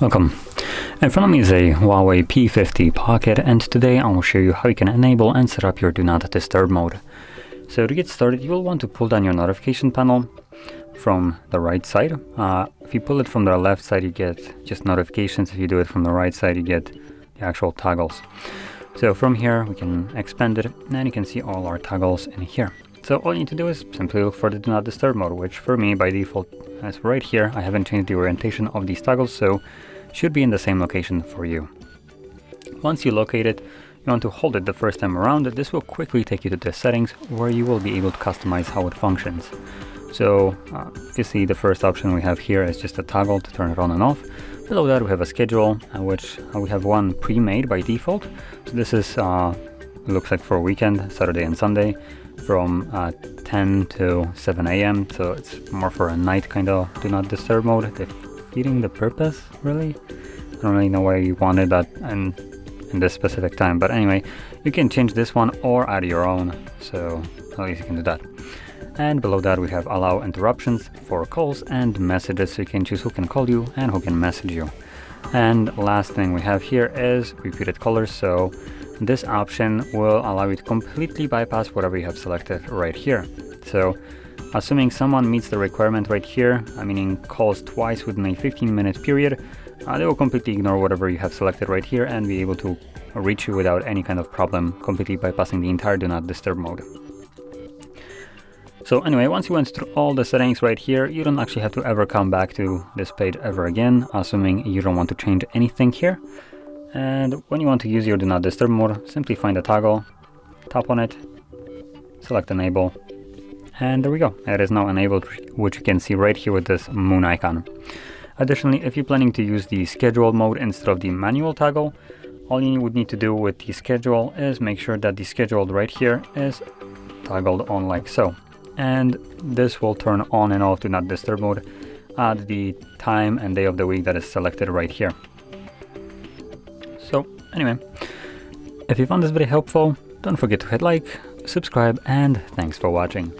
Welcome. In front of me is a HUAWEI P50 Pocket, and today I will show you how you can enable and set up your Do Not Disturb mode. So to get started, you will want to pull down your notification panel from the right side. If you pull it from the left side, you get just notifications. If you do it from the right side, you get the actual toggles. So from here, we can expand it, and you can see all our toggles in here. So all you need to do is simply look for the Do Not Disturb mode, which for me by default is right here. I haven't changed the orientation of these toggles, so should be in the same location for you. Once you locate it, you want to hold it the first time around. This will quickly take you to the settings where you will be able to customize how it functions. So obviously the first option we have here is just a toggle to turn it on and off. Below that we have a schedule, which we have one pre-made by default. So this is looks like for a weekend, Saturday and Sunday, from 10 to 7 a.m. So it's more for a night kind of Do Not Disturb mode. Defeating the purpose, really? I don't really know why you wanted that in this specific time, but anyway, you can change this one or add your own, so at least you can do that. And below that we have allow interruptions for calls and messages, so you can choose who can call you and who can message you. And last thing we have here is repeated colors, so this option will allow you to completely bypass whatever you have selected right here. So assuming someone meets the requirement right here, meaning calls twice within a 15-minute period, they will completely ignore whatever you have selected right here and be able to reach you without any kind of problem, completely bypassing the entire Do Not Disturb mode. So anyway, once you went through all the settings right here, you don't actually have to ever come back to this page ever again, assuming you don't want to change anything here. And when you want to use your Do Not Disturb mode, simply find a toggle, tap on it, select enable, and there we go. It is now enabled, which you can see right here with this moon icon. Additionally, if you're planning to use the scheduled mode instead of the manual toggle, all you would need to do with the schedule is make sure that the scheduled right here is toggled on like so. And this will turn on and off Do Not Disturb mode at the time and day of the week that is selected right here. So anyway, if you found this video helpful, don't forget to hit like, subscribe, and thanks for watching.